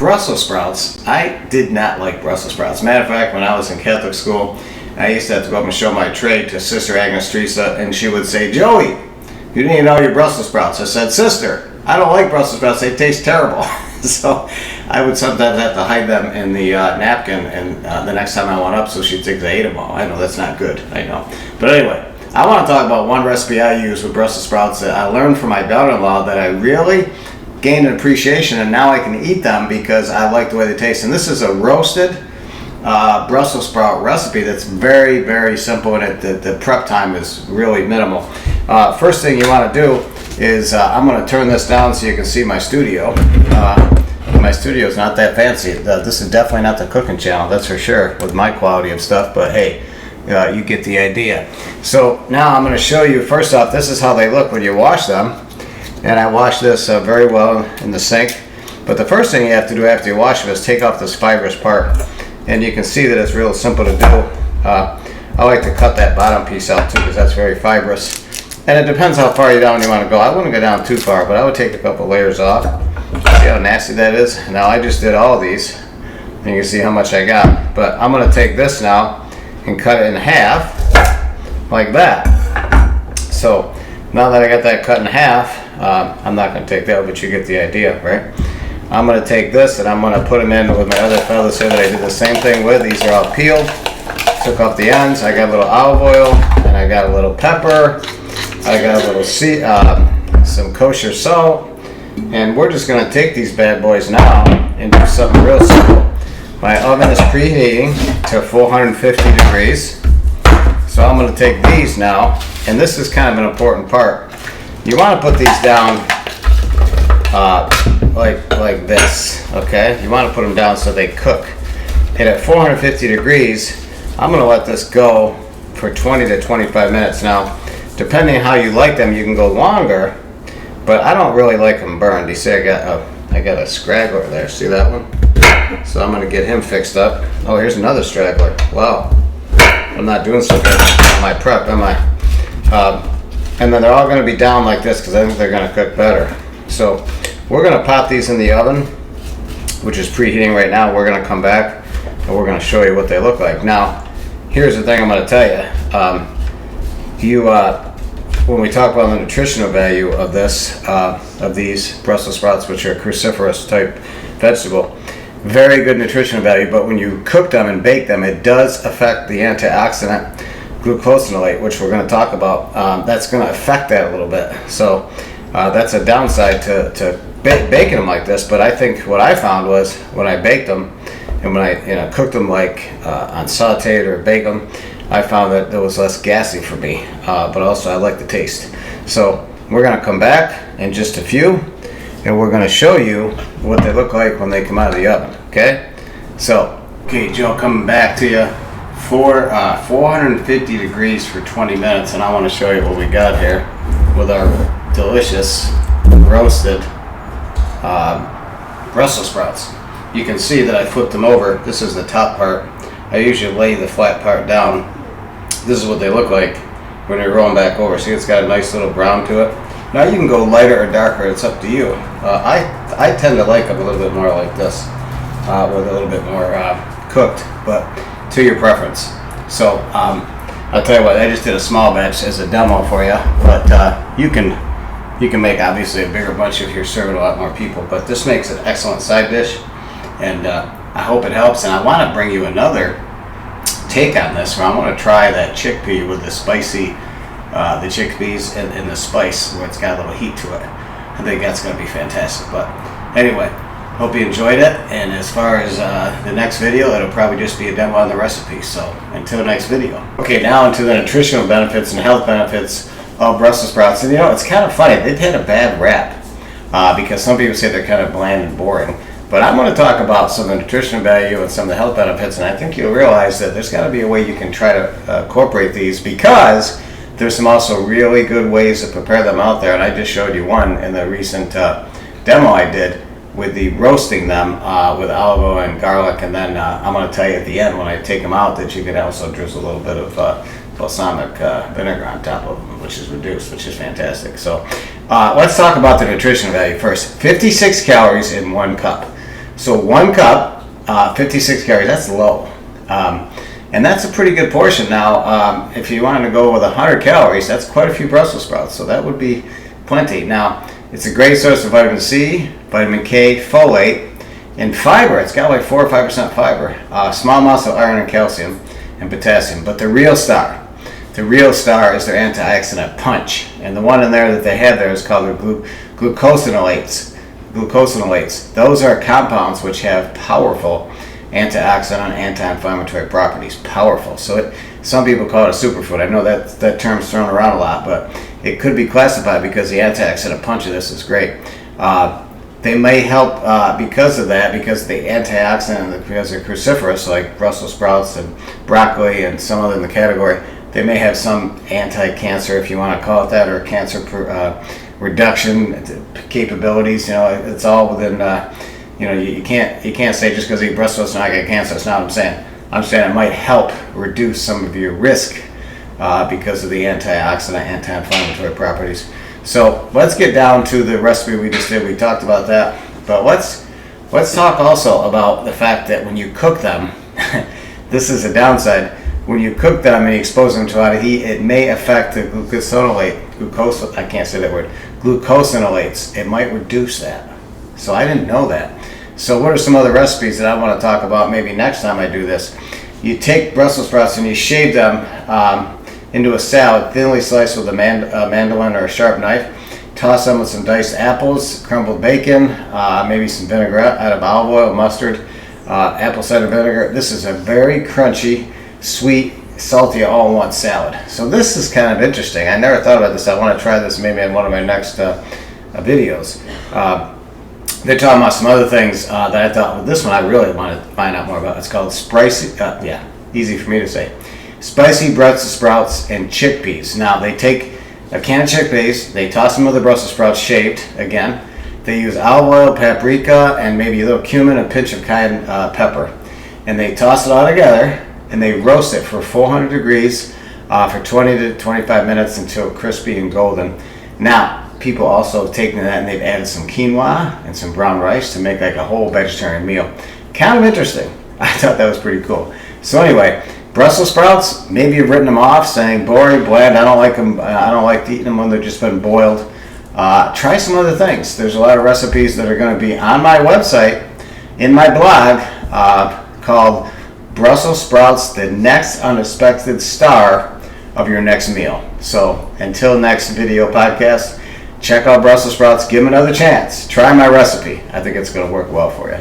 Brussels sprouts, I did not like Brussels sprouts. Matter of fact, when I was in Catholic school, I used to have to go up and show my trade to Sister Agnes Teresa, and she would say, "Joey, you didn't even know your Brussels sprouts." I said, "Sister, I don't like Brussels sprouts. They taste terrible." So I would sometimes have to hide them in the napkin, and the next time I went up, so she'd think they ate them all. I know that's not good. I know. But anyway, I want to talk about one recipe I use with Brussels sprouts that I learned from my daughter-in-law that I really gained an appreciation, and now I can eat them because I like the way they taste. And this is a roasted Brussels sprout recipe that's very, very simple, and the prep time is really minimal. First thing you want to do is I'm going to turn this down so you can see my studio. My studio is not that fancy. This is definitely not the cooking channel, that's for sure, with my quality of stuff, but hey, you get the idea. So now I'm going to show you, first off, this is how they look when you wash them. And I wash this very well in the sink. But the first thing you have to do after you wash it is take off this fibrous part. And you can see that it's real simple to do. I like to cut that bottom piece out too because that's very fibrous. And it depends how far down you want to go. I wouldn't go down too far, but I would take a couple layers off. See how nasty that is? Now I just did all these. And you can see how much I got. But I'm going to take this now and cut it in half like that. So now that I got that cut in half, I'm not going to take that, but you get the idea, right? I'm going to take this and I'm going to put them in with my other fellas here that I did the same thing with. These are all peeled. Took off the ends. I got a little olive oil and I got a little pepper. I got a little some kosher salt. And we're just going to take these bad boys now and do something real simple. My oven is preheating to 450 degrees. So I'm going to take these now, and this is kind of an important part. You want to put these down like this, okay? You want to put them down so they cook. And at 450 degrees, I'm going to let this go for 20 to 25 minutes. Now, depending on how you like them, you can go longer, but I don't really like them burned. You see, I got a straggler there. See that one? So I'm going to get him fixed up. Oh, here's another straggler. Wow. I'm not doing so good on my prep, am I? And then they're all going to be down like this because I think they're going to cook better. So we're going to pop these in the oven, which is preheating right now. We're going to come back and we're going to show you what they look like. Now, here's the thing I'm going to tell you. When we talk about the nutritional value of these Brussels sprouts, which are cruciferous type vegetable, very good nutritional value, but when you cook them and bake them, it does affect the antioxidant glucosinolate, which we're going to talk about. That's going to affect that a little bit. So that's a downside to baking them like this. But I think what I found was when I baked them and when I cooked them like on sauteed or baked them, I found that it was less gassy for me. But also I like the taste. So we're going to come back in just a few, and we're going to show you what they look like when they come out of the oven, okay? So, okay, Joe, coming back to you for 450 degrees for 20 minutes, and I want to show you what we got here with our delicious roasted Brussels sprouts. You can see that I flipped them over. This is the top part. I usually lay the flat part down. This is what they look like when you're rolling back over. See, it's got a nice little brown to it. Now you can go lighter or darker, it's up to you. I tend to like them a little bit more like this, with a little bit more cooked, but to your preference. So I'll tell you what, I just did a small batch as a demo for you, but you can make obviously a bigger bunch if you're serving a lot more people, but this makes an excellent side dish, and I hope it helps. And I want to bring you another take on this, where I want to try that chickpea with the spicy the chickpeas and the spice, where it's got a little heat to it. I think that's going to be fantastic. But anyway, hope you enjoyed it. And as far as the next video, it'll probably just be a demo on the recipe. So until next video. Okay, now into the nutritional benefits and health benefits of Brussels sprouts. And it's kind of funny. They've had a bad rap because some people say they're kind of bland and boring. But I'm going to talk about some of the nutritional value and some of the health benefits. And I think you'll realize that there's got to be a way you can try to incorporate these, because there's some also really good ways to prepare them out there, and I just showed you one in the recent demo I did with the roasting them with olive oil and garlic, and then I'm going to tell you at the end when I take them out that you can also drizzle a little bit of balsamic vinegar on top of them, which is reduced, which is fantastic. So let's talk about the nutrition value first. 56 calories in 1 cup. So 1 cup, 56 calories, that's low. And that's a pretty good portion. Now, if you wanted to go with 100 calories, that's quite a few Brussels sprouts, so that would be plenty. Now, it's a great source of vitamin C, vitamin K, folate, and fiber. It's got like 4 or 5% fiber, small amounts of iron and calcium, and potassium. But the real star is their antioxidant punch. And the one in there that they have there is called their glucosinolates. Those are compounds which have powerful antioxidant, anti-inflammatory properties. Powerful. So some people call it a superfood. I know that term's thrown around a lot, but it could be classified because the antioxidant punch of this is great. They may help because of that, because the antioxidant, because they're cruciferous, like Brussels sprouts and broccoli and some other in the category. They may have some anti-cancer, if you want to call it that, or cancer reduction capabilities. It's all within. You can't say just because you eat Brussels sprouts you're not going to get cancer. That's not what I'm saying. I'm saying it might help reduce some of your risk because of the antioxidant, anti-inflammatory properties. So let's get down to the recipe we just did. We talked about that, but let's talk also about the fact that when you cook them, this is a downside. When you cook them and you expose them to a lot of heat, it may affect the glucosinolates. It might reduce that. So I didn't know that. So what are some other recipes that I want to talk about maybe next time I do this? You take Brussels sprouts and you shave them into a salad, thinly sliced with a mandolin or a sharp knife. Toss them with some diced apples, crumbled bacon, maybe some vinaigrette out of olive oil, mustard, apple cider vinegar. This is a very crunchy, sweet, salty, all-in-one salad. So this is kind of interesting. I never thought about this. I want to try this maybe in one of my next videos. They're talking about some other things that I thought, well, this one I really want to find out more about. It's called spicy, easy for me to say. Spicy Brussels sprouts and chickpeas. Now, they take a can of chickpeas, they toss them with the Brussels sprouts shaved, again. They use olive oil, paprika, and maybe a little cumin, a pinch of cayenne pepper. And they toss it all together, and they roast it for 400 degrees for 20 to 25 minutes until crispy and golden. Now, people also have taken that and they've added some quinoa and some brown rice to make like a whole vegetarian meal. Kind of interesting. I thought that was pretty cool. So anyway, Brussels sprouts, maybe you've written them off saying boring, bland, I don't like them, I don't like eating them when they've just been boiled. Try some other things. There's a lot of recipes that are going to be on my website, in my blog, called Brussels sprouts, the next unexpected star of your next meal. So until next video podcast, check out Brussels sprouts, give them another chance. Try my recipe. I think it's going to work well for you.